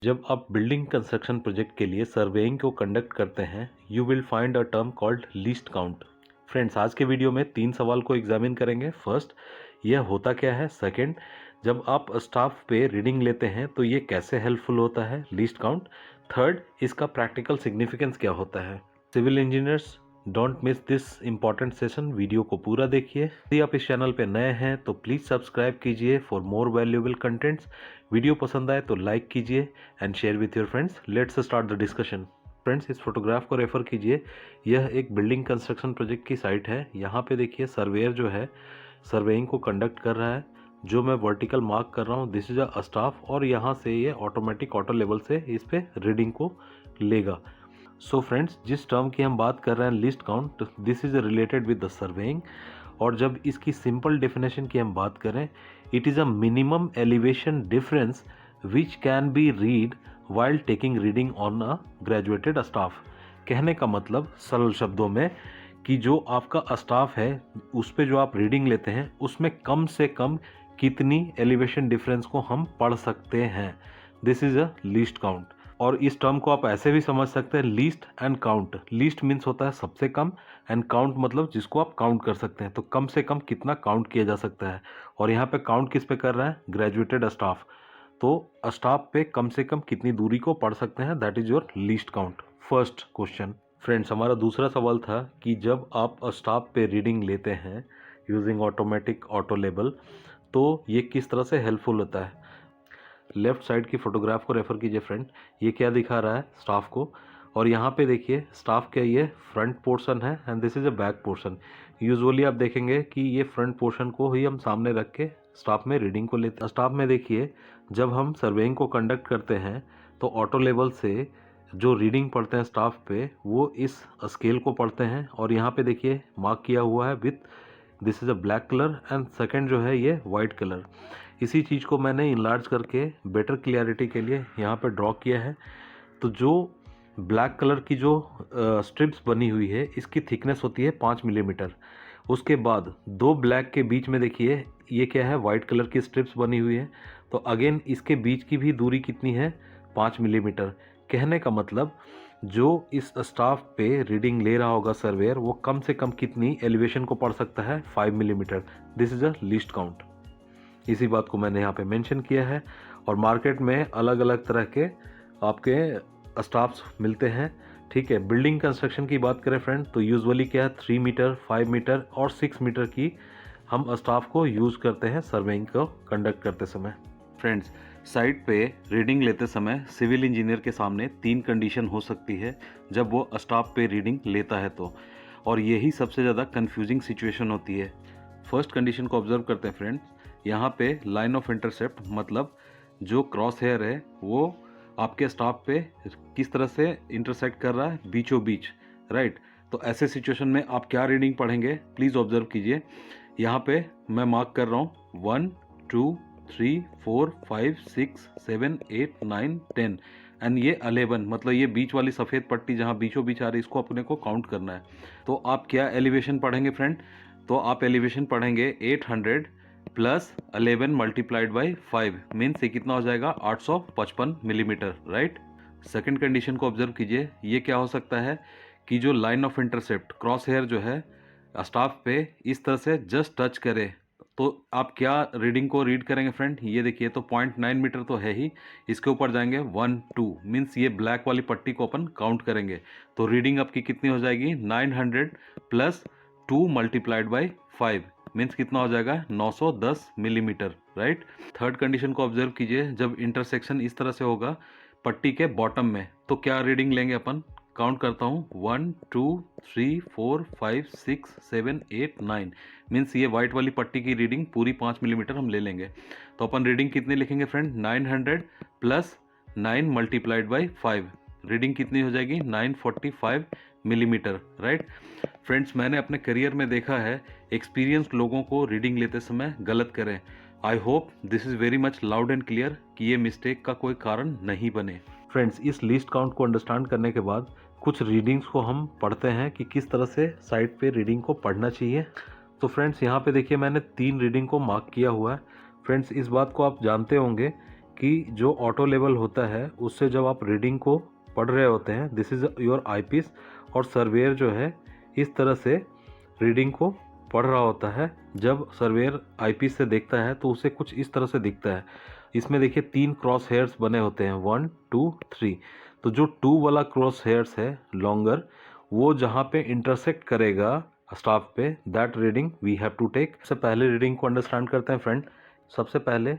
जब आप building construction project के लिए सर्वेइंग को कंडक्ट करते हैं you will find a term called least count. Friends, आज के वीडियो में 3 सवाल को एग्जामिन करेंगे। फर्स्ट, यह होता क्या है। सेकंड, जब आप स्टाफ पे रीडिंग लेते हैं तो ये कैसे हेल्पफुल होता है लीस्ट काउंट। थर्ड, इसका प्रैक्टिकल सिग्निफिकेंस क्या होता है। Civil engineers, don't miss this important session. Video को पूरा देखिए। यदि आप इस चैनल पे नए हैं तो प्लीज़ सब्सक्राइब कीजिए for more valuable contents. Video पसंद आए तो लाइक कीजिए and share with your friends. Let's start the discussion. Friends, इस फोटोग्राफ को रेफर कीजिए। यह एक बिल्डिंग कंस्ट्रक्शन प्रोजेक्ट की साइट है। यहाँ पे देखिए सर्वेयर जो है सर्वेइंग को कंडक्ट कर रहा है। जो मैं वर्टिकल मार्क कर रहा हूँ दिस इज अ स्टाफ, और यहाँ से ये ऑटोमेटिक ऑटो लेवल से इस पे रीडिंग को लेगा। सो फ्रेंड्स, जिस टर्म की हम बात कर रहे हैं list count, this is related with the surveying. और जब इसकी सिंपल डेफिनेशन की हम बात करें, it is a minimum elevation difference which can be read while taking reading on a graduated staff. कहने का मतलब सरल शब्दों में कि जो आपका स्टाफ है उस पे जो आप रीडिंग लेते हैं उसमें कम से कम कितनी एलिवेशन डिफरेंस को हम पढ़ सकते हैं। This is a least count. और इस टर्म को आप ऐसे भी समझ सकते हैं, least and count. Least means होता है सबसे कम, एंड काउंट मतलब जिसको आप काउंट कर सकते हैं। तो कम से कम कितना काउंट किया जा सकता है। और यहाँ पे काउंट किस पे कर रहा है, ग्रेजुएटेड स्टाफ। तो स्टाफ पे कम से कम कितनी दूरी को पढ़ सकते हैं, that is your least count. First question. Friends, हमारा दूसरा सवाल था कि जब आप स्टाफ पे रीडिंग लेते हैं यूजिंग ऑटोमेटिक ऑटो लेबल तो ये किस तरह से हेल्पफुल होता है। लेफ्ट साइड की फोटोग्राफ को रेफर कीजिए फ्रेंड। ये क्या दिखा रहा है, स्टाफ को। और यहाँ पे देखिए स्टाफ का ये फ्रंट पोर्शन है and this is a back portion. Usually आप देखेंगे कि ये फ्रंट पोर्शन को ही हम सामने रख के स्टाफ में रीडिंग को लेते हैं। स्टाफ में देखिए जब हम सर्वेइंग को कंडक्ट करते हैं तो ऑटो लेवल से जो रीडिंग पढ़ते हैं स्टाफ पे वो इस स्केल को पढ़ते हैं। और यहाँ पे देखिए मार्क किया हुआ है with this is a black colour and second जो है ये वाइट कलर। इसी चीज़ को मैंने इनलार्ज करके बेटर क्लियरिटी के लिए यहाँ पे ड्रॉ किया है। तो जो ब्लैक कलर की जो स्ट्रिप्स बनी हुई है इसकी थिकनेस होती है 5 मिलीमीटर। उसके बाद दो ब्लैक के बीच में देखिए ये क्या है, वाइट कलर की स्ट्रिप्स बनी हुई है। तो अगेन इसके बीच की भी दूरी कितनी है, 5 मिलीमीटर। कहने का मतलब जो इस स्टाफ पे रीडिंग ले रहा होगा सर्वेयर वो कम से कम कितनी एलिवेशन को पढ़ सकता है, 5 millimetre. This is a least count. इसी बात को मैंने यहाँ पे मेंशन किया है। और मार्केट में अलग अलग तरह के आपके स्टाफ्स मिलते हैं। ठीक है, बिल्डिंग कंस्ट्रक्शन की बात करें फ्रेंड तो यूजुअली क्या है 3 मीटर, 5 मीटर और 6 मीटर की हम स्टाफ को यूज़ करते हैं सर्वेइंग को कंडक्ट करते समय। फ्रेंड्स, साइट पे रीडिंग लेते समय सिविल इंजीनियर के सामने 3 कंडीशन हो सकती है जब वो स्टाफ पे रीडिंग लेता है तो, और यही सबसे ज़्यादा कंफ्यूजिंग सिचुएशन होती है। फर्स्ट कंडीशन को ऑब्जर्व करते हैं फ्रेंड्स। यहाँ पे लाइन ऑफ इंटरसेप्ट मतलब जो क्रॉस हेयर है वो आपके स्टाफ पे किस तरह से इंटरसेक्ट कर रहा है, बीचों बीच, राइट। तो ऐसे सिचुएशन में आप क्या रीडिंग पढ़ेंगे प्लीज़ ऑब्जर्व कीजिए। यहाँ पे मैं मार्क कर रहा हूँ 1 2 3 4 5 6 7 8 9 10 एंड ये 11, मतलब ये बीच वाली सफ़ेद पट्टी जहाँ बीचों बीच आ रही है इसको अपने को काउंट करना है। तो आप क्या एलिवेशन पढ़ेंगे फ्रेंड, तो आप एलिवेशन पढ़ेंगे 800 प्लस 11 मल्टीप्लाइड बाई 5 मीन्स ये कितना हो जाएगा, 855 मिलीमीटर, राइट। सेकंड कंडीशन को ऑब्जर्व कीजिए। ये क्या हो सकता है कि जो line of intercept crosshair जो है स्टाफ पे इस तरह से जस्ट टच करे तो आप क्या रीडिंग को रीड करेंगे फ्रेंड। ये देखिए तो 0.9 मीटर तो है ही, इसके ऊपर जाएंगे 1 2 मीन्स ये ब्लैक वाली पट्टी को अपन काउंट करेंगे। तो रीडिंग आपकी कितनी हो जाएगी, 900 प्लस 2 मल्टीप्लाइड बाई 5 मीन्स कितना हो जाएगा, 910 मिलीमीटर, राइट। थर्ड कंडीशन को ऑब्जर्व कीजिए। जब इंटरसेक्शन इस तरह से होगा पट्टी के बॉटम में तो क्या रीडिंग लेंगे अपन, काउंट करता हूँ 1 2 3 4 5 6 7 8 9 मीन्स ये वाइट वाली पट्टी की रीडिंग पूरी 5 मिलीमीटर हम ले लेंगे। तो अपन रीडिंग कितनी लिखेंगे friend, 900 plus 9 multiplied by 5 reading कितनी हो जाएगी, 945 मिलीमीटर, राइट। फ्रेंड्स, मैंने अपने करियर में देखा है एक्सपीरियंस्ड लोगों को रीडिंग लेते समय गलत करें। I hope this is very much loud and clear कि ये मिस्टेक का कोई कारण नहीं बने। फ्रेंड्स, इस लिस्ट काउंट को अंडरस्टैंड करने के बाद कुछ रीडिंग्स को हम पढ़ते हैं कि किस तरह से साइट पे रीडिंग को पढ़ना चाहिए। तो फ्रेंड्स, यहाँ पे देखिए मैंने 3 रीडिंग को मार्क किया हुआ है। फ्रेंड्स, इस बात को आप जानते होंगे कि जो ऑटो लेवल होता है उससे जब आप रीडिंग को पढ़ रहे होते हैं, दिस इज़ योर आईपीस, और सर्वेयर जो है इस तरह से रीडिंग को पढ़ रहा होता है। जब सर्वेयर आईपीस से देखता है तो उसे कुछ इस तरह से दिखता है। इसमें देखिए 3 क्रॉस हेयर्स बने होते हैं, 1 2 3। तो जो 2 वाला क्रॉस हेयर्स है लॉन्गर, वो जहाँ पे इंटरसेक्ट करेगा स्टाफ पे, that reading we have to take. सबसे पहले रीडिंग को अंडरस्टैंड करते हैं फ्रेंड। सबसे पहले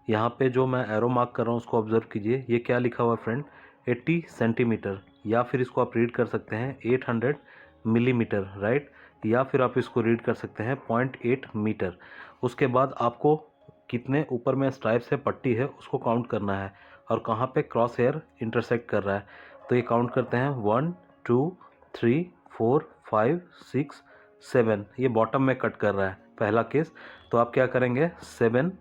यहाँ पे जो मैं एरो मार्क कर रहा हूँ उसको ऑब्जर्व कीजिए। ये क्या लिखा हुआ है फ्रेंड? 80 सेंटीमीटर, या फिर इसको आप रीड कर सकते हैं 800 मिलीमीटर, राइट? या फिर आप इसको रीड कर सकते हैं 0.8 मीटर। उसके बाद आपको कितने ऊपर में स्ट्राइप से पट्टी है उसको काउंट करना है, और कहाँ पे क्रॉस हेयर इंटरसेक्ट कर रहा है। तो ये काउंट करते हैं 1 2 3 4 5 6 7। ये बॉटम में कट कर रहा है पहला केस। तो आप क्या करेंगे, 7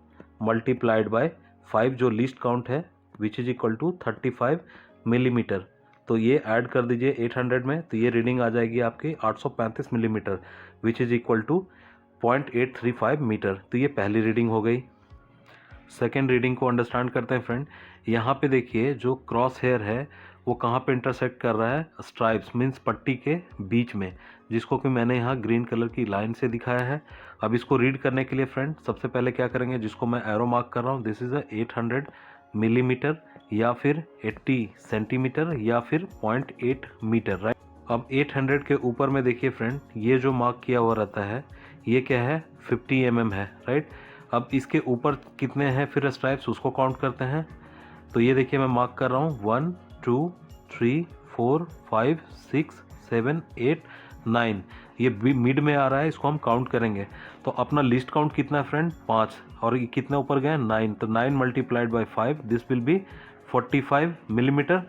मल्टीप्लाइड बाय 5 जो लीस्ट काउंट है, which is equal to 35 millimetre. तो ये ऐड कर दीजिए 800 में, तो ये रीडिंग आ जाएगी आपकी 835 millimetre, which is equal to 0.835 metre. तो ये पहली रीडिंग हो गई। सेकेंड रीडिंग को अंडरस्टैंड करते हैं फ्रेंड। यहाँ पे देखिए जो क्रॉस हेयर है वो कहाँ पे इंटरसेक्ट कर रहा है, स्ट्राइप्स मीन्स पट्टी के बीच में, जिसको कि मैंने यहाँ ग्रीन कलर की लाइन से दिखाया है। अब इसको रीड करने के लिए फ्रेंड सबसे पहले क्या करेंगे, जिसको मैं एरो मार्क कर रहा हूँ, दिस इज़ 800 मिलीमीटर, या फिर 80 सेंटीमीटर, या फिर 0.8 मीटर, राइट? अब 800 के ऊपर में देखिए फ्रेंड, ये जो मार्क किया हुआ रहता है ये क्या है, 50 mm है, राइट? अब इसके ऊपर कितने हैं फिर स्ट्राइप्स, उसको काउंट करते हैं। तो ये देखिए मैं मार्क कर रहा हूँ 1 2 3 4 5 6 7 8 9। ये मिड में आ रहा है, इसको हम काउंट करेंगे। तो अपना लिस्ट काउंट कितना है फ्रेंड, 5, और ये कितने ऊपर गए, 9। तो 9 multiplied by 5, this will be 45 millimetre,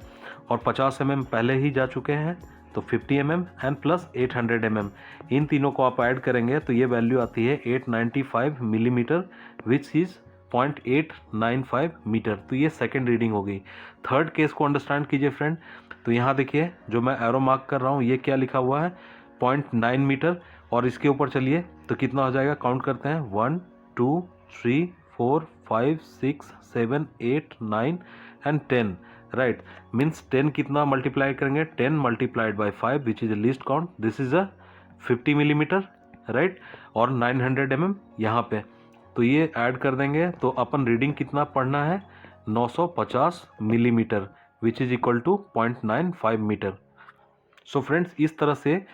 और 50 mm पहले ही जा चुके हैं, तो 50 mm एंड प्लस 800 mm, इन तीनों को आप ऐड करेंगे तो ये वैल्यू आती है 895 मिलीमीटर, विच इज़ 0.895 मीटर। तो ये सेकेंड रीडिंग हो गई। थर्ड केस को अंडरस्टैंड कीजिए फ्रेंड। तो यहाँ देखिए जो मैं एरो मार्क कर रहा हूँ ये क्या लिखा हुआ है, 0.9 मीटर, और इसके ऊपर चलिए तो कितना हो जाएगा, काउंट करते हैं 1 2 3 4 5 6 7 8 9 एंड 10, राइट? मीन्स 10 कितना मल्टीप्लाई करेंगे, 10 multiplied by 5, which is a list count, this is a 50 millimetre, right? और 900 mm यहाँ पे, तो ये ऐड कर देंगे तो अपन रीडिंग कितना पढ़ना है, 950 millimetre, which is equal to 0.95 metre. So friends, इस तरह से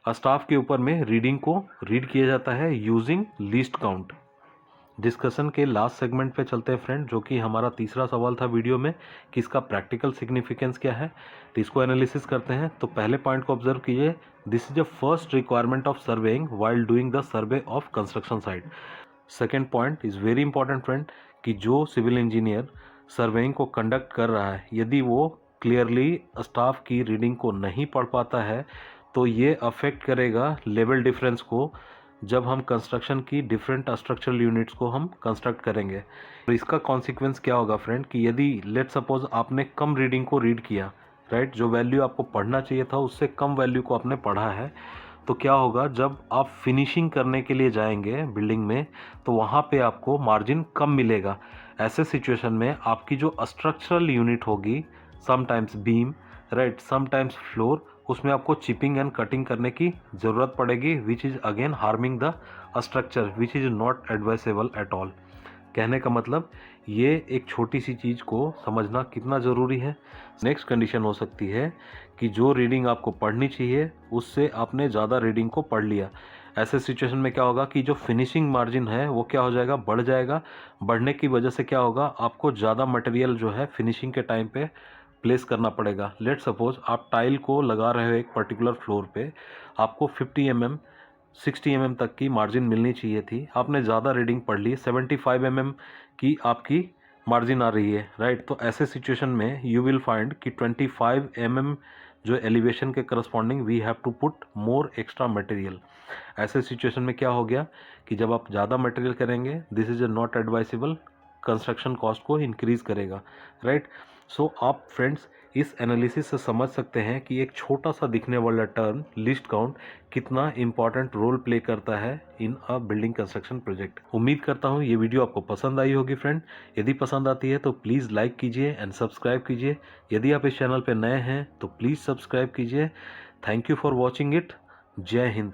स्टाफ के ऊपर में रीडिंग को रीड किया जाता है यूजिंग लीस्ट काउंट। डिस्कशन के लास्ट सेगमेंट पे चलते हैं फ्रेंड, जो कि हमारा तीसरा सवाल था वीडियो में कि इसका प्रैक्टिकल सिग्निफिकेंस क्या है। तो इसको एनालिसिस करते हैं। तो पहले पॉइंट को ऑब्जर्व कीजिए, this is the first requirement of surveying while doing the survey of construction site. Second point is very important friend, कि जो सिविल इंजीनियर सर्वेइंग को कंडक्ट कर रहा है, यदि वो क्लियरली स्टाफ की रीडिंग को नहीं पढ़ पाता है तो ये अफेक्ट करेगा लेवल डिफरेंस को, जब हम कंस्ट्रक्शन की डिफरेंट स्ट्रक्चरल यूनिट्स को हम कंस्ट्रक्ट करेंगे। तो इसका कॉन्सिक्वेंस क्या होगा फ्रेंड, कि यदि लेट सपोज आपने कम रीडिंग को रीड किया, राइट, जो वैल्यू आपको पढ़ना चाहिए था उससे कम वैल्यू को आपने पढ़ा है, तो क्या होगा, जब आप फिनिशिंग करने के लिए जाएंगे बिल्डिंग में तो वहाँ पे आपको मार्जिन कम मिलेगा। ऐसे सिचुएशन में आपकी जो स्ट्रक्चरल यूनिट होगी, sometimes beam, right, sometimes floor, उसमें आपको चिपिंग एंड कटिंग करने की ज़रूरत पड़ेगी, which is again harming the structure, which is not advisable at all. कहने का मतलब ये एक छोटी सी चीज़ को समझना कितना ज़रूरी है। नेक्स्ट कंडीशन हो सकती है कि जो रीडिंग आपको पढ़नी चाहिए उससे आपने ज़्यादा रीडिंग को पढ़ लिया। ऐसे सिचुएशन में क्या होगा कि जो फिनिशिंग मार्जिन है वो क्या हो जाएगा, बढ़ जाएगा। बढ़ने की वजह से क्या होगा, आपको ज़्यादा मटेरियल जो है फिनिशिंग के टाइम पे प्लेस करना पड़ेगा। लेट सपोज आप टाइल को लगा रहे हो एक पर्टिकुलर फ्लोर पे, आपको 50 mm 60 mm तक की मार्जिन मिलनी चाहिए थी, आपने ज़्यादा रीडिंग पढ़ ली, 75 mm की आपकी मार्जिन आ रही है, राइट? तो ऐसे सिचुएशन में यू विल फाइंड कि 25 mm जो एलिवेशन के corresponding we have to put more extra material. ऐसे सिचुएशन में क्या हो गया कि जब आप ज़्यादा मटेरियल करेंगे, this is not advisable, construction cost को इंक्रीज़ करेगा, राइट? सो आप फ्रेंड्स इस एनालिसिस से समझ सकते हैं कि एक छोटा सा दिखने वाला टर्म लिस्ट काउंट कितना इंपॉर्टेंट रोल प्ले करता है इन अ बिल्डिंग कंस्ट्रक्शन प्रोजेक्ट। उम्मीद करता हूँ ये वीडियो आपको पसंद आई होगी फ्रेंड। यदि पसंद आती है तो प्लीज़ लाइक कीजिए एंड सब्सक्राइब कीजिए। यदि आप इस चैनल पर नए हैं तो प्लीज़ सब्सक्राइब कीजिए। Thank you for watching it. जय हिंद।